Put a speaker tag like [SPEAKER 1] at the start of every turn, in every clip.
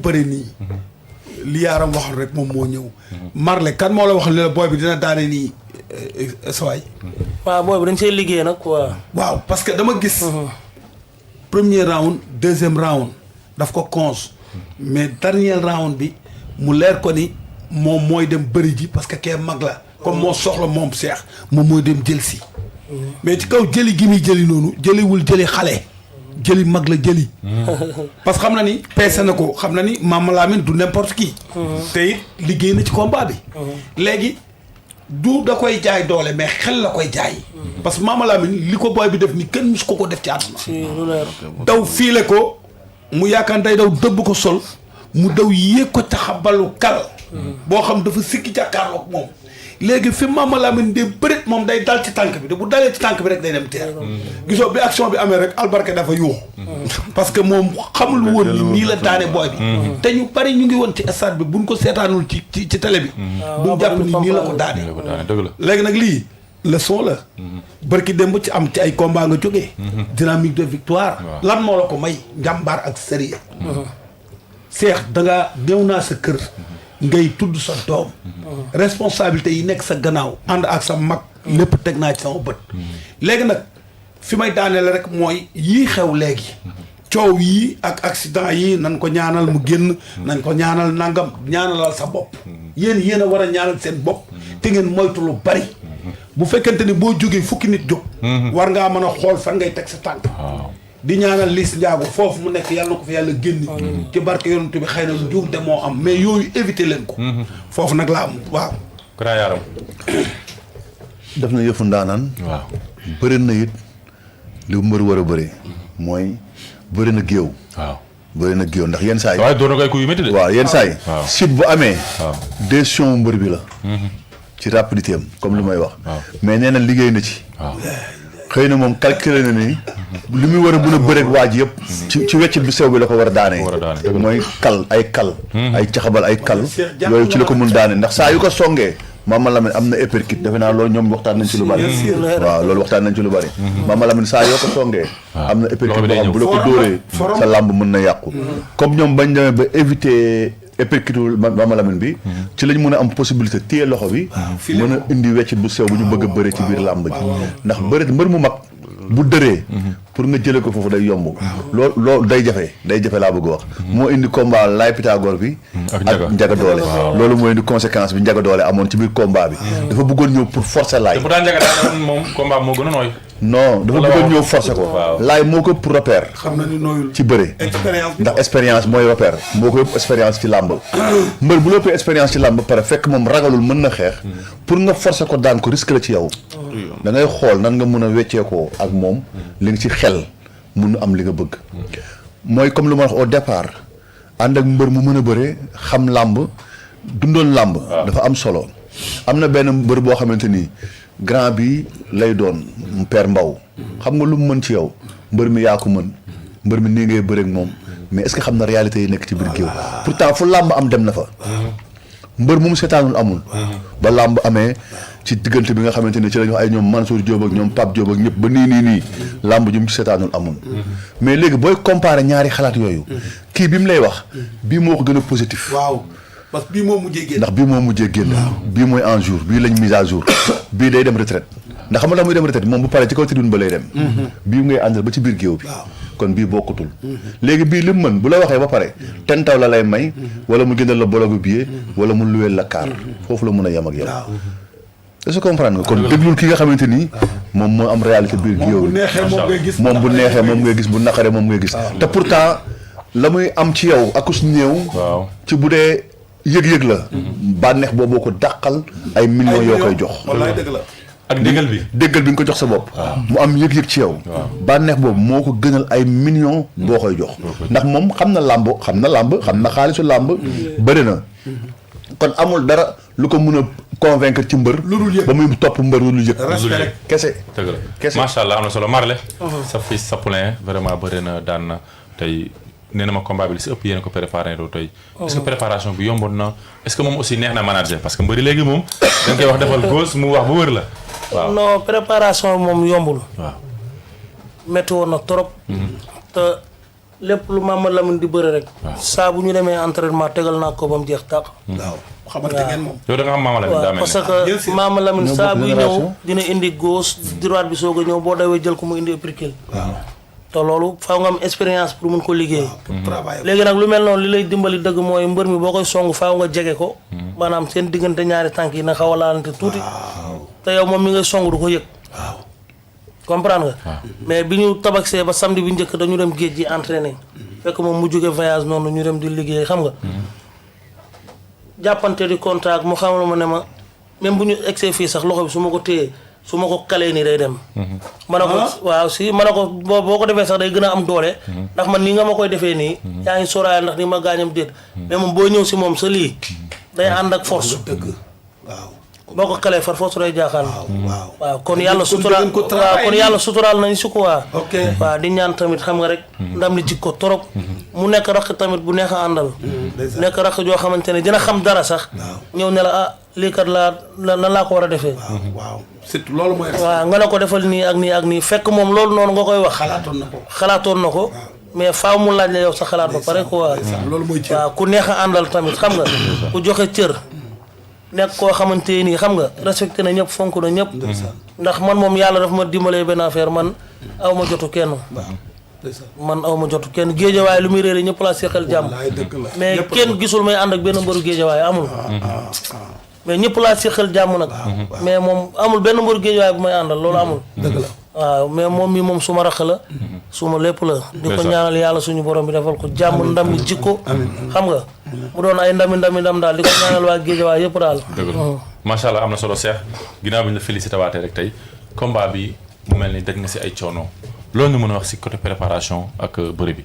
[SPEAKER 1] bëri nii. li yaaram waxoon rek moom moo ñëw. Marley kan moo la wax ne la booy bi dina daane nii sawaay.
[SPEAKER 2] waaw booy bi dañ see liggéey nag quoi.
[SPEAKER 1] waaw parce que dama gis. premier round deuxième round daf ko cons. mais dernier round bi mu leer ko ni moom mooy dem bëri ji parce que kee mag la. comme moo soxla moom Cheikh moom mooy dem jël si. mais ci kaw jëli gi muy jëli noonu jëliwul jëli xale. jëli mag la jëli. parce que xam na ni peese na ko xam na ni Mama Lamine du n'importe qui. te it liggéey na ci combat bi. léegi du da koy jaay doole mais xel la koy jaay. parce que Mama Lamine li ko booy bi def ni kenn mus ko def ci àdduna. daw fiile ko mu yaakaar day daw dëbb ko sol mu daw yéeg ko taxabalu kal. boo xam dafa sikki jàkkaarloog moom. léegi fi Mama Lamine de bërit moom day dal ci tànk bi te bu dalee ci tànk bi rek day dem teer gisoo bi action bi amee rek albarka dafa yuuxu parce que moom xamul woon ni nii la daane booy bi te ñu bari ñu ngi woon ci stade bi buñ ko seetaanul ci télé bi duñ jàpp ni nii la ko daane léegi nag lii leçon la barki démb ci am ci ay combat nga jógee dynamique de victoire lan moo la ko may njàmbaar ak sérieux Cheikh dangaa néew naa sa kër ngay tudd sa doom responsabilité yi nekk sa gannaaw ànd ak sa mag lépp teg naa ci sama bët léegi nag fi may daaneel rek mooy yii xew léegi coow yii ak accident yii nañ ko ñaanal mu génn nañ ko ñaanal nangam ñaanalal sa bopp yéen a war a ñaanal seen bopp te ngeen moytu lu bari bu fekkente ni boo jógee fukki nit jóg war ngaa mën a xool fan ngay teg sa tànk di ñaanal Liss Ndiago foofu mu nekk yàlla na ko fi yàlla génn ci barke yonent bi xëy na njuumte moo am mais yooyu éviter leen ko foofu nag la am waaw
[SPEAKER 3] Grand Yaram
[SPEAKER 4] def na yëfu ndaanaan
[SPEAKER 3] waaw
[SPEAKER 4] bëri na it li mbër war a bëri mooy bëri na géew
[SPEAKER 3] waaw
[SPEAKER 4] bëri na géew ndax yenn saa yi
[SPEAKER 3] waaye doon na koy ku yu métti de
[SPEAKER 4] waaw yenn saa yi sit bu amee décision mbër bi la ci rapidité am comme li may wax mais nee na liggéey na ci xëy na moom calculé na ni li muy war a mën a bëreeg waa ji yëpp ci weccit bi sew bi la ko war a daanee mooy kal ay caxabal ay kal yooyu ci la ko mun daane ndax saa yu ko songee Mama Lamine am na épercute defe naa loolu ñoom waxtaan nañ ci lu bari waaw loolu waxtaan nañ ci lu bari Mama Lamine saa yoo ko songee am na épercute boo xam bu la ko dóoree sa làmb mën na yàqu comme ñoom bañ demee ba éviter épercute Mama Lamine bi ci lañ mën a am possibilité téye loxo bi mën a indi weccit bu sew bu ñu bëgg a bëre ci biir làmb ji ndax bëre mbër mu mag bu dëree pour nga jëlee ko foofu day yomb loolu day jafe laa bëgg wax moo indi combat Laye Pythagore bi ak Njaga Doole loolu moo indi conséquence bi Njaga Doole amoon ci biir combat bi dafa bëggoon ñëw pour forcer Laye
[SPEAKER 3] pourtant Njaga Doole moom combat moo gën a nooy
[SPEAKER 4] non dafa bëggoon ñëw forcer ko Laye moo ko pour repère
[SPEAKER 1] xam na ni nooyul
[SPEAKER 4] ci bëre ndax expérience mooy repère moo ko yëpp expérience ci làmb mbër bu la ëppee expérience ci làmb pare fekk moom ragalul mën na xeex pour nga forcer ko daan ko risque la ci yow da ngay xool nan nga mën a wecceekoo ak moom li nga ci xel mun am li nga bëgg mooy comme lu ma wax au départ ànd ak mbër mu mën a bëre xam làmb dundoon làmb dafa am solo am na benn mbër boo xamante ni grand bi lay doon père Mbaw xam nga lu mu mën ci yow mbër mi yaa ko mën mbër mi nii ngay bëreek moom mais est-ce que xam na réalité yi nekk ci biir géew pourtant fu làmb am dem na fa mbër mu seetaanul amul ba làmb amee ci diggante bi nga xamante ni ci lañu wax ay ñoom Mansour Diop ak ñoom Pape Diop ak ñëpp ba nii làmb ju mu ci seetaanul amul mais léegi booy comparer ñaari xalaat yooyu kii bi mu lay wax bii moo ko gën a positif
[SPEAKER 1] waaw parce que bii moo mujjee génn
[SPEAKER 4] ndax bii moo mujjee génn bii mooy en jour bii lañ mise à jour bii day dem retraite ndax xam nga tax muy dem retraite moom bu paree ci kaw tribune ba lay dem bii ngay àndal ba ci biir géew bi kon bii bokkutul léegi bii li mu mën bu la waxee ba pare tentaw la lay may wala mu jëndal la bologu billet wala mu luweel la kaar foofu la mun a yem ak yow est-ce que comprendre nga kon déglul ki nga xamante ni moom moo am réalité biir géew bi moom bu neexee moom ngay gis bu naqaree moom ngay gis te pourtant la muy am ci yow akus néew ci bu dee yëg-yëg la bànneex booboo ko dàqal ay millions yoo koy jox
[SPEAKER 3] ak déggal bi nga ko jox sa bopp mu am yëg-yëg ci yow bànneex boobu moo ko gënal ay millions boo koy jox ndax moom xam na làmb xam na xaalisu làmb bëri na kon amul dara lu ko mun a convaincre ci mbër ba muy topp mbër lu yëg kese dëgg la kese macha allah am na solo Marley sa fils sa poulain vraiment bëri na daan na tey nee na ma combat bi li si ëpp yéen ko préparé doo tey est-ce que préparation bi yomboon na est-ce que moom aussi neex na manager parce que mbëri léegi moom dañ koy wax defal gauche mu wax ba wër la waaw
[SPEAKER 2] non préparation moom yombul
[SPEAKER 3] waaw
[SPEAKER 2] métti woon na trop te lépp lu Mama Lamine di bëre rek. saa bu ñu demee entraînement tegal naa ko ba mu jeex tàq.
[SPEAKER 1] waaw xamante ngeen moom.
[SPEAKER 5] yow da nga xam Mama Lamine daa mel
[SPEAKER 2] parce que Mama Lamine saa buy ñëw dina indi gauche droite bi soog a ñëw boo dawee jël ko mu indi uppercut.
[SPEAKER 1] waaw
[SPEAKER 2] te loolu faaw nga am expérience pour mun ko liggéey.
[SPEAKER 1] pour travailler.
[SPEAKER 2] léegi nag lu mel noonu li lay dimbali dëgg mooy mbër mi boo koy song faaw nga jege ko. maanaam seen diggante ñaari tànk yi na xaw a laalante tuuti. te yow moom mi ngay song du ko yëg.
[SPEAKER 1] waaw.
[SPEAKER 2] comprendre nga. mais bi ñu tabaxee ba samedi bi njëkk dañu dem géej gi entraîné. fekk moom mu jóge voyage noonu ñu dem di liggéey xam nga. jàppante di contact mu xamal ma ne ma même bu ñu egsee fii sax loxo bi su ma ko téyee su ma ko kalee nii day dem. ma ne ko waaw si ma ne ko boo ko defee sax day gën a am doole. ndax man nii nga ma koy defee nii. yaa ngi sóoraale ndax ni ma gaañam déet. mais moom boo ñëw si moom sa lii. day ànd ak force.
[SPEAKER 1] dëgg waaw.
[SPEAKER 2] boo ko kalee far force day jaaxaan.
[SPEAKER 1] waaw.
[SPEAKER 2] waaw kon yàlla suturaal waaw kon yàlla suturaal nañu si quoi.
[SPEAKER 1] ok
[SPEAKER 2] waaw di ñaan tamit xam nga rek. ndam li jikko torop. mu nekk rakk tamit bu neex a àndal. nekk rakk joo xamante ne dina xam dara sax. ñëw ne la ah lii kat lan laa ko war a defee.
[SPEAKER 1] waaw surtout loolu mooy.
[SPEAKER 2] waaw nga ne ko defal nii ak nii ak nii fekk moom loolu noonu nga koy wax. xalaatoon na ko. mais faaw mu laaj la yow sa xalaat ba pare quoi.
[SPEAKER 1] loolu mooy cër.
[SPEAKER 2] waaw ku neex a àndal tamit xam nga. ku joxe cër. nekk koo xamante nii xam nga respecté na ñëpp fonk na ñëpp. ndax man moom yàlla daf ma dimbalee benn affaire man aw ma jotu kenn. man aw ma jotu kenn géejawaay lu muy réere ñëpp laa seqal jàmm. mais kenn gisul may ànd ak benn mbëru géejawaay amul. mais ñëpp laa seqal jàmm nag. mais moom amul benn mbëru géejawaay bu may àndal loolu amul. dëgg la waaw mais moom mi moom suma rax la. suma lépp la. di ko ñaanal yàlla suñu borom bi defal ko jàmm ndam mi jikko. xam nga mu doon ay ndam daal di ko ñaanal waa géejawaay yëpp daal.
[SPEAKER 5] dëgg la macha allah am na solo Cheikh ginnaaw bi ñu la félicité waatee rek tey combat bi mu mel ni daj nga si ay coono loolu nga mën a wax si côté préparation ak bëri bi.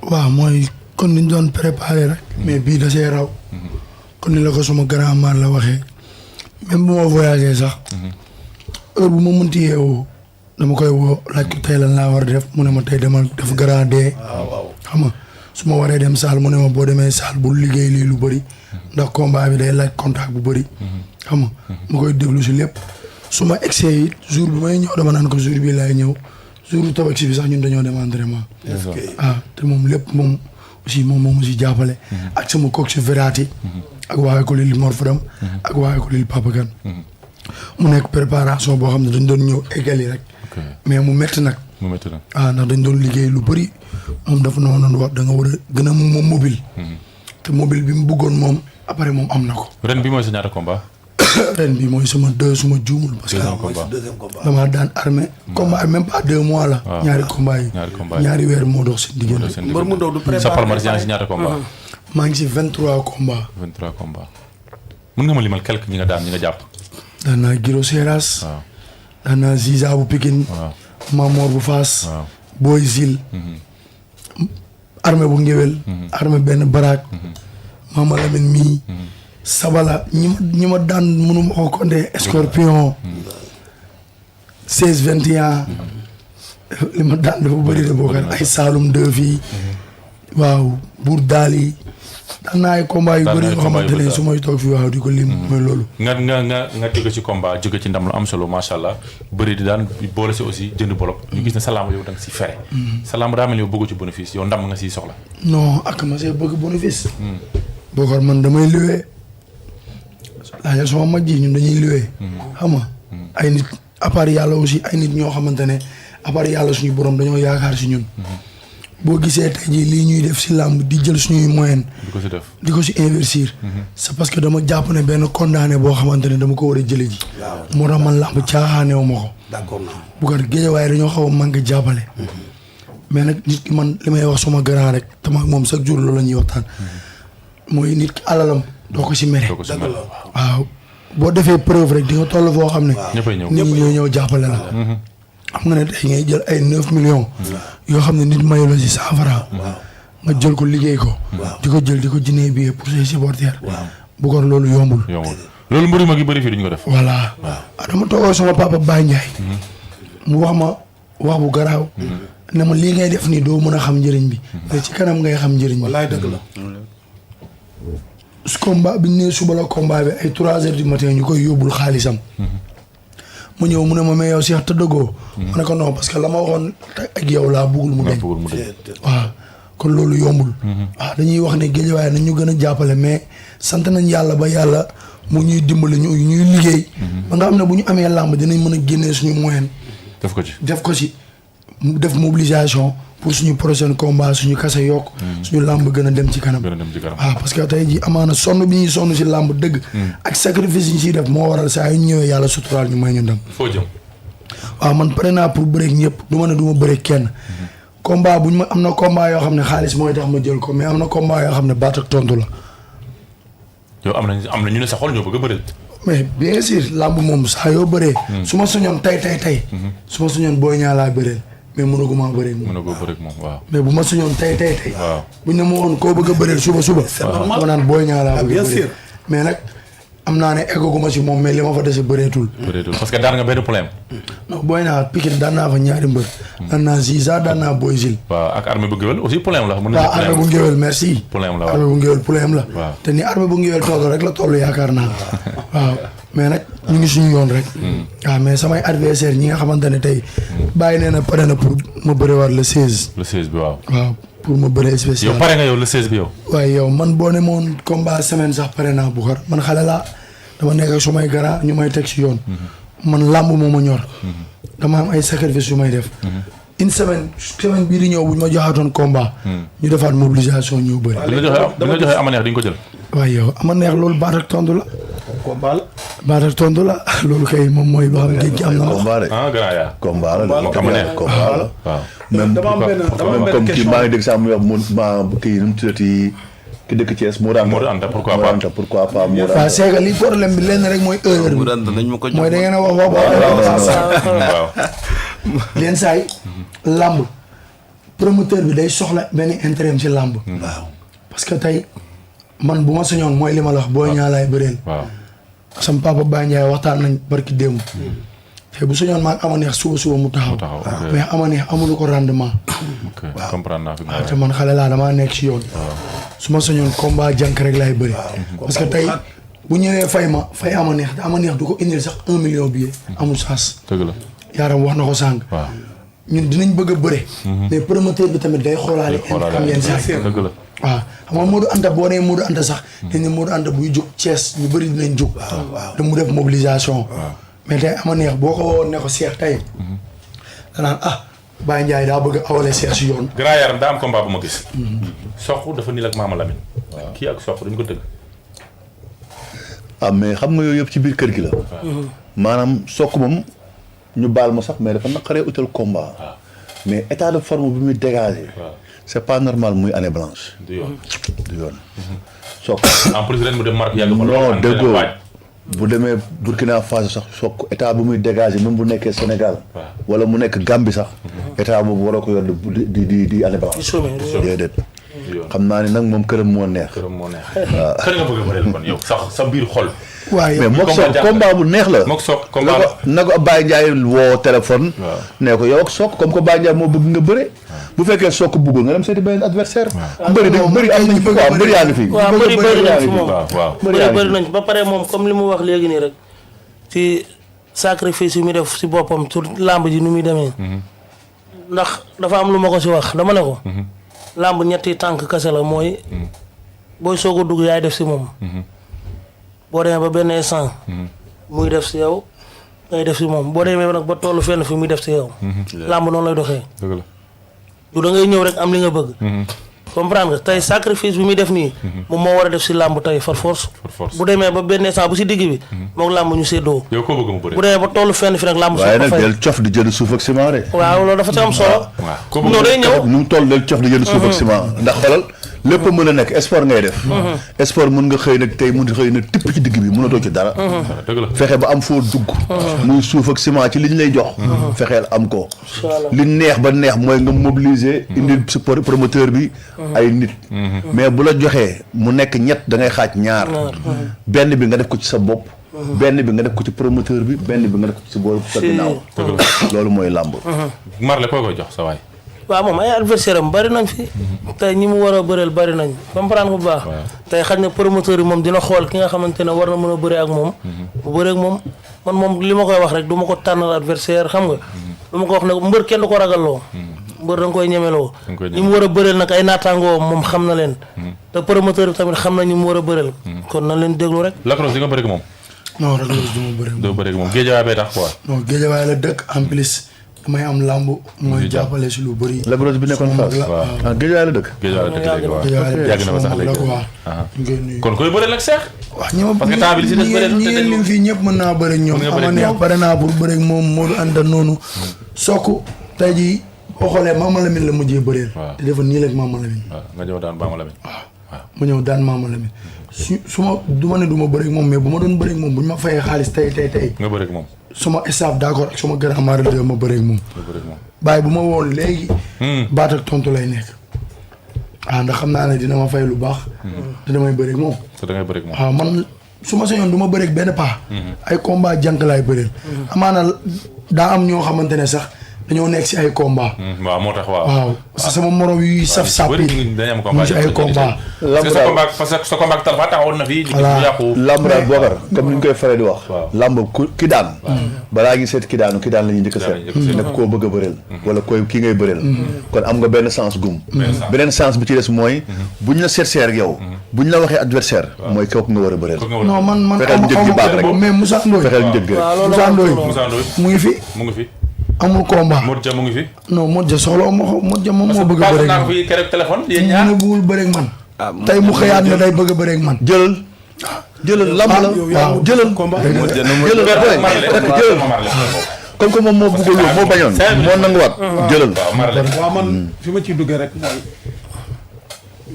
[SPEAKER 6] waaw mooy kon ni ñu doon préparé rek. mais bii da see raw. kon ni la ko suma grand-mère la waxee. même bu ma voyagé sax. heure bu ma mënti yeewoo dama koy woo laaj ko tey lan laa war a def mu ne ma tey demal def grand dee. xam nga su ma waree dem saal mu ne ma boo demee saal bul liggéey lii lu bëri. ndax combat bi day laaj contact bu bëri. xam nga ma koy déglu si lépp. su ma egsee it jour bi may ñëw dama naan ko jour bi laay ñëw jour tabaski bi sax ñun dañoo dem entraînement. te moom lépp moom aussi moom moo si jàppale. ak sama coach si Verratti. ak waa école Lille Mor Fadam. ak waa école Lille Papa Kane. mu nekk préparation boo xam ne dañ doon ñëw eggali rek. mais mu métti nag. ndax dañ doon liggéey lu bëri moom dafa noonu wax da nga war a gën a moom mobile. te mobile bi mu bëggoon moom après moom am na ko.
[SPEAKER 5] ren bi mooy sa ñaata combat.
[SPEAKER 6] ren bi mooy sama suma juumul. parce que damaa daan armée. combat même pas 2 mois la. ñaari combat yi ñaari weer moo dox seen diggante.
[SPEAKER 1] mbër mu ndaw du préparé
[SPEAKER 5] sa palmarès yaa ngi si ñaata combat.
[SPEAKER 6] maa ngi si 23 combats.
[SPEAKER 5] 23 combats. mën nga ma limal quelque ñi nga daan ñi nga jàpp.
[SPEAKER 6] daan naa Giro Seras.
[SPEAKER 5] waaw
[SPEAKER 6] daan naa Ziza bu Pikine.
[SPEAKER 5] waaw
[SPEAKER 6] Mamor bu Faas.
[SPEAKER 5] waaw
[SPEAKER 6] Boy Zil. armée bu Ngéwél. armée benn baraak. Mama Lamine mii. Sabala ñi ma daan mënuma ko compter Scorpion. 16 21. li ma daan dafa bëri de boo ay Saloum 2 fii. waaw Bour Daali. daan naa ay combat yu bëri yoo xamante ne su may toog fii waaw di ko lim mooy loolu.
[SPEAKER 5] nga jóge ci combat jóge ci ndam lu am solo macha allah bëri di daan boole si aussi jënd bolok. ñu gis ne sa lamb yow da nga si fere. sa lamb daa mel yow bëggu ci bénéfice yow ndam nga siy soxla.
[SPEAKER 6] non ak ma see bëgg bénéfice. bookar man damay luwee. laajal sama mag ji ñun dañuy luwee. xam nga ay nit à part yàlla aussi ay nit ñoo xamante ne à part yàlla suñu borom dañoo yaakaar si ñun. boo gisee tey jii lii ñuy def si làmb di jël suñuy moyen di ko si investir. c'est parce que dama jàpp ne benn condamné boo xamante ne dama ko war a jële ji. moo tax man làmb caaxaanewu ma ko.
[SPEAKER 1] d'accord
[SPEAKER 6] bu ko géejawaay dañoo xaw a manqué jàppale. mais nag nit ki man li may wax suma grand rek te moom chaque jour loolu la ñuy waxtaan. mooy nit ki alalam doo ko si mere. waaw boo defee preuve rek di nga toll foo xam ne.
[SPEAKER 5] ñëppay ñëw
[SPEAKER 6] nit ñi ñëw jàppale la. xam nga ne tey ngay jël ay 9 millions. yoo xam ne nit mayu la si 100 francs. nga jël ko liggéey ko. di ko jël di ko jëndee billet pour ses supporters. bu ko loolu yombul.
[SPEAKER 5] loolu mbëri mag yi bëri fii duñ ko def.
[SPEAKER 6] voilà dama toogoo sama papa Baye Ndiaye. mu wax ma wax bu garaaw. ne ma lii ngay def nii doo mën a xam njëriñ bi. mais ci kanam ngay xam njëriñ bi.
[SPEAKER 1] wallaay dëgg la.
[SPEAKER 6] su combat bi ñu nee suba la combat bi ay 3 heures du matin ñu koy yóbbul xaalisam. mu ñëw mu ne ma mais yow Cheikh tëddagoo. ma ne ko non parce que la ma waxoon ak yow laa bëggul mu deñ. waaw kon loolu yombul. waaw dañuy wax ne Guédiawaye nañ ñu gën a jàppale mais sant nañ yàlla ba yàlla mu ñuy dimbali ñuy liggéey. ba nga xam ne bu ñu amee làmb dinañ mën a génnee suñu moyen. def ko ci def mobilisation pour suñu prochain combat suñu kase yokk. suñu làmb gën a dem ci kanam. waaw parce que tey jii amaana sonn bi ñuy sonn si làmb dëgg. ak sacrifice yi ñu siy def moo waral saa yu ñu ñëwee yàlla suturaal ñu may ñu dem.
[SPEAKER 5] foo jëm.
[SPEAKER 6] waaw man pare naa pour bëreeg ñëpp du ma ne du ma bëreeg kenn. combat buñ ma am na combat yoo xam ne xaalis mooy tax ma jël ko mais am na combat yoo xam ne baat ak tontu la.
[SPEAKER 5] yow am na ñu ne sa xol ñoo bëgg a bëreel.
[SPEAKER 6] mais bien sûr làmb moom saa yoo bëree. su ma soñoon tey. su ma soñoon Boy Niang laa bëreel mais mënaguma bëreeg moom.
[SPEAKER 5] mënagoo bëreeg moom waaw.
[SPEAKER 6] mais bu ma soñoon tey.
[SPEAKER 5] waaw
[SPEAKER 6] buñ ne ma woon koo bëgg a bëreel suba. c'est normal ma naan Boy Niang laa bëgg a bëreel mais nag am naa ne eggaguma si moom mais li ma fa dese bëreetul.
[SPEAKER 5] parce que daan nga benn problème.
[SPEAKER 6] non Boy Niang Pikine daan naa fa ñaari mbër. daan naa Ziza daan naa Boy Zil.
[SPEAKER 5] waaw ak armée bu ngéwél aussi problème la. mën
[SPEAKER 6] waaw armée bu ngéwél merci.
[SPEAKER 5] problème la
[SPEAKER 6] armée bu ngéwél problème la.
[SPEAKER 5] waaw
[SPEAKER 6] te ni armée bu ngéwél toll rek la toll yaakaar naa. waaw mais nag ñu ngi suñu yoon rek. waaw mais samay adversaire ñi nga xamante ne tey. bàyyi nee na pare na pour ma bëriwaat le 16.
[SPEAKER 5] le 16 bi waaw.
[SPEAKER 6] waaw pour ma bëree spécial.
[SPEAKER 5] yow pare nga yow le 16 bi yow.
[SPEAKER 6] waaye yow man boo ne moon combat semaine sax pare naa bu xar man xale laa dama nekk ak sumay gara ñu may teg si yoon. man làmb moo ma ñor. dama am ay sacrifice yu may def. une semaine bii di ñëw bu ñu ma joxaatoon combat. ñu defaat mobilisation ñu bëri.
[SPEAKER 5] bi nga joxee ama neex di nga ko jël.
[SPEAKER 6] waaye yow ama neex loolu baat ak tontu la.
[SPEAKER 1] combat la.
[SPEAKER 6] baat ak tontu la loolu kay moom mooy loo xam ne géej gi am na la.
[SPEAKER 3] combat
[SPEAKER 5] ah grand yaa.
[SPEAKER 3] combat la
[SPEAKER 5] ama neex
[SPEAKER 3] combat la.
[SPEAKER 5] waaw.
[SPEAKER 3] même
[SPEAKER 1] dama am benn
[SPEAKER 3] comme kii
[SPEAKER 1] question.
[SPEAKER 3] maa ngi dégg sax muy wax kii nu mu tuddati ki dëkk Thiès Modou Anta
[SPEAKER 5] pourquoi pas
[SPEAKER 3] pourquoi pas Modou
[SPEAKER 6] waaw
[SPEAKER 3] Anta.
[SPEAKER 6] c'est que li problème bi lenn rek mooy heure bi.
[SPEAKER 7] dañ ma ko jox
[SPEAKER 6] mooy da ngeen a wax
[SPEAKER 5] waaw.
[SPEAKER 6] leen saay làmb promoteur bi day soxla benn intérêt ci làmb.
[SPEAKER 3] waaw
[SPEAKER 6] parce que tey man bu ma sañoon mooy li ma la wax Boy Niang laay bëreel.
[SPEAKER 5] waaw.
[SPEAKER 6] sama papa Baye Ndiaye waxtaan nañ barki démb. te bu sañoon maa ngi ama neex suba mu taxaw.
[SPEAKER 5] ok.
[SPEAKER 6] mais ama neex amulu ko rendement.
[SPEAKER 5] ok comprendre naa fi nga
[SPEAKER 6] te man xale laa damaa nekk ci yoon. su ma sañoon combat jànk rek laay bëri. parce que tey bu ñëwee fay ama neex te ama neex du ko indil sax 1 million billet. amul sens.
[SPEAKER 5] dëgg la.
[SPEAKER 6] yaaram wax na ko sànq.
[SPEAKER 5] waaw.
[SPEAKER 6] ñun dinañ bëgg a bëre. mais promoteur bi tamit day xoolaale. am yenn saa yi
[SPEAKER 5] dëgg la.
[SPEAKER 6] waaw xam nga Modou Anta boo nee Modou Anta sax. dañ ne Modou Anta buy jóg Thiès ñu bëri dinañ jóg. te mu def mobilisation. mais tey ama neex boo ko woon ne ko Cheikh tey. danaan Baye Ndiaye daa bëgg a awale Cheikh si yoon.
[SPEAKER 5] grand yaram daa am combat bu ma gis. Sokh dafa niil ak Mama Lamine. kii ak Sokh dañu ko tëgg.
[SPEAKER 3] mais xam nga yooyu yëpp ci biir kër gi la. maanaam Sokh moom ñu baal ma sax mais dafa naqaree utal combat. mais état de forme bi muy dégager. c'est pas normal muy année blanche.
[SPEAKER 5] du yoon.
[SPEAKER 3] du yoon. Sokh.
[SPEAKER 5] en plus ren mu dem Maroc yàgg fa.
[SPEAKER 3] non déggoo bu demee Burkina Faso sax Sokh état bu muy dégager même bu nekkee Sénégal. wala mu nekk Gambie sax. état boobu waroo ko yor di année blanche. déedéet. xam naa ni nag moom këram moo neex.
[SPEAKER 5] këram moo neex. waaw kër nga bëgg a bëreel kon yow sax sa biir xol.
[SPEAKER 6] waaye
[SPEAKER 3] mais moog Sokh combat bu neex la.
[SPEAKER 5] moog Sokh combat la
[SPEAKER 3] na ko Baye Ndiaye woo téléphone. nee ko yow ak Sokh comme que Baye Ndiaye moo bëgg nga bëre. bu fekkee Sokh bëggul nga dem seeti beneen adversaire. bëri am nañu fi quoi bëri yaa ngi fi.
[SPEAKER 2] waaw bëri nañ fi moom
[SPEAKER 5] waaw.
[SPEAKER 2] bëri nañ ba pare moom comme li mu wax léegi nii rek ci sacrifice yu muy def si boppam sur làmb ji nu muy demee. ndax dafa am lu ma ko si wax dama ne ko. làmb ñetti tànk kese la mooy. booy soog a dugg yaay def si moom. boo demee ba benn instant. muy def si yow ngay def si moom boo demee nag ba tollu fenn fi muy def si yow. làmb noonu lay doxee.
[SPEAKER 5] dëgg la.
[SPEAKER 2] du da ngay ñëw rek am li nga bëgg. comprendre nga tey sacrifice bi muy def nii. moom moo war a def si làmb tey par force. bu demee ba benn instant bu si digg bi. moom làmb ñu séddoo.
[SPEAKER 5] yow koo bëgg mu bëri.
[SPEAKER 2] bu demee ba tollu fenn fi nag làmb soo
[SPEAKER 3] waaye
[SPEAKER 2] ko
[SPEAKER 3] nag
[SPEAKER 2] fay.
[SPEAKER 3] del cof di jënd suuf ak ciment de.
[SPEAKER 2] waaw loolu dafa ci am solo.
[SPEAKER 5] waaw koo bëgg
[SPEAKER 2] non day ñëw.
[SPEAKER 3] nu mu toll del cof di jënd suuf ak ciment ndax xoolal lépp mën a nekk sport ngay def. sport mën nga xëy nag tey mun xëy na tipp ci digg bi mënatoo ci dara.
[SPEAKER 5] dëgg la.
[SPEAKER 3] fexe ba am foo dugg. muy suuf ak ciment ci liñ lay jox. fexeel am ko. li neex ba neex mooy nga mobiliser. indi support promoteur bi. ay nit. mais bu la joxee mu nekk ñett da ngay xaaj ñaar. benn bi nga def ko ci sa bopp. benn bi nga def ko ci promoteur bi benn bi nga def ko ci boor sa ginnaaw. loolu mooy làmb.
[SPEAKER 5] Marley koo koy jox sa waay.
[SPEAKER 2] waaw moom ay adversaire am bari nañ fi. tey ñi mu war a bëreel bari nañ comprendre bu baax. tey xaj na promoteur yi moom dina xool ki nga xamante ne war na mën a bëree ak moom. bu bëree ak moom man moom li ma koy wax rek du ma ko tànnal adversaire xam nga. du ma ko wax ne mbër kenn du ko ragalloo. mbër da nga koy ñemeloo.
[SPEAKER 5] da nga koy
[SPEAKER 2] ñi mu war a bëreel nag ay naataangoo moom xam na leen. te promoteur bi tamit xam na ñi mu war a bëreel. kon nañ leen déglu rek.
[SPEAKER 5] Lac Rose di nga bëri ak moom.
[SPEAKER 6] non Lac Rose du ma bëri.
[SPEAKER 5] doo bëri ak moom géejawaay bay tax quoi.
[SPEAKER 6] non géejawaay la dëkk en plus damay am làmb mooy jàppale si lu bëri.
[SPEAKER 3] Lac Rose bi nekkoon Fass.
[SPEAKER 5] waaw
[SPEAKER 3] ah géejawaay la dëkk.
[SPEAKER 5] géejawaay la dëkk léegi waaw
[SPEAKER 6] géejawaay
[SPEAKER 5] yàgg na fa sax léegi.
[SPEAKER 6] ñu koy nuyu.
[SPEAKER 5] kon koy bëreel ak Cheikh.
[SPEAKER 6] waaw ñi ma
[SPEAKER 5] parce que temps bi li si des bëreetul te dañu-
[SPEAKER 6] lim fii ñëpp mën naa bëri ak ñoom.
[SPEAKER 5] Mën nga bëri ak
[SPEAKER 6] ama neex
[SPEAKER 5] ñoom.
[SPEAKER 6] pare naa pour bëri ak moom Modou Anta noonu. Sokku tey jii boo xoolee Mama Lamine la mujjee bëreel.
[SPEAKER 5] waaw.
[SPEAKER 6] te defoon nii la ak Mama Lamine.
[SPEAKER 5] waaw nga ñëw daan Bama Lamine.
[SPEAKER 6] mu ñëw daan Mama Lamine su ma du ma ne du ma bëri ak moom mais bu ma doon bëri ak moom bu ñu ma fayee xaalis tey
[SPEAKER 5] nga bëri ak moom.
[SPEAKER 6] suma staff d'accord ak suma grand mari de ma bëri ak moom.
[SPEAKER 5] nga bëri ak moom.
[SPEAKER 6] bàyyi bu ma woon léegi. baat ak tontu lay nekk. ndax xam naa ne dina ma fay lu baax. te damay bëri ak moom.
[SPEAKER 5] te da ngay bëri ak moom.
[SPEAKER 6] waaw man su ma sañoon du ma bëri ak benn paa. ay combat jànk laay bëreel. amaana daa am ñoo xamante ne sax dañoo nekk si ay combat.
[SPEAKER 5] waaw moo tax waaw.
[SPEAKER 6] waaw parce que sama morom yuy saf sàpp
[SPEAKER 5] bëri
[SPEAKER 6] yi
[SPEAKER 5] dañu am
[SPEAKER 6] ñu
[SPEAKER 5] combat
[SPEAKER 6] si ay combat.
[SPEAKER 5] parce que sa combat ak Talfa taxawoon na fii.
[SPEAKER 6] Voilà.
[SPEAKER 5] ñu yàqu.
[SPEAKER 3] lamb daal Bokar comme ni ñu koy faral di wax.
[SPEAKER 5] waaw.
[SPEAKER 3] lamb ku ki daan. balaa ngi seet ki daanu ki daan la ñuy njëkk a
[SPEAKER 5] Ki daan la ñuy njëkk a
[SPEAKER 3] seet.
[SPEAKER 5] seet.
[SPEAKER 3] nag koo bëgg a bëreel. wala koy kii ngay bëreel. kon am nga benn sens gum. beneen sens bi ci des mooy. bu ñu la seet seer ak yow. bu ñu la waxee adversaire. mooy kooku nga war a bëreel.
[SPEAKER 5] Kooku nga war a-
[SPEAKER 6] non man
[SPEAKER 3] Fexeel njëg gi baax rek.
[SPEAKER 6] mais Moussa Ndoye.
[SPEAKER 3] fexeel njëg gi rek.
[SPEAKER 2] waaw loolu
[SPEAKER 6] Moussa Ndoye
[SPEAKER 5] Moussa Ndoye
[SPEAKER 6] mu ngi fi
[SPEAKER 5] mu ngi fi.
[SPEAKER 6] amul combat.
[SPEAKER 5] Modou Dia mu ngi fi.
[SPEAKER 6] non Modja soxla ma ko Modja moom moo bëgg a
[SPEAKER 5] parce
[SPEAKER 6] bëre
[SPEAKER 5] que naa
[SPEAKER 6] ak
[SPEAKER 5] ko
[SPEAKER 6] man.
[SPEAKER 5] fi keroog téléphone yéen
[SPEAKER 6] mu
[SPEAKER 5] ñaar.
[SPEAKER 6] ne buggul bëre ak man. tey mu xëyaat ne day bëgg a bëre ak man.
[SPEAKER 3] jëlal. jëlal lamb la.
[SPEAKER 6] waaw
[SPEAKER 3] jëlal.
[SPEAKER 1] combat.
[SPEAKER 3] jëlal
[SPEAKER 5] Marley
[SPEAKER 3] jëlal.
[SPEAKER 5] Marley.
[SPEAKER 3] comme que moom moo bëggul woon moo bañoon. moo nanguwaat. jëlal.
[SPEAKER 5] waaw Marley.
[SPEAKER 1] waaw man fi ma ciy duggee rek mooy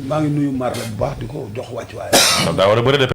[SPEAKER 1] maa ngi nuyu Marley bu baax di ko jox wàccuwaay.
[SPEAKER 5] daa war a bëri de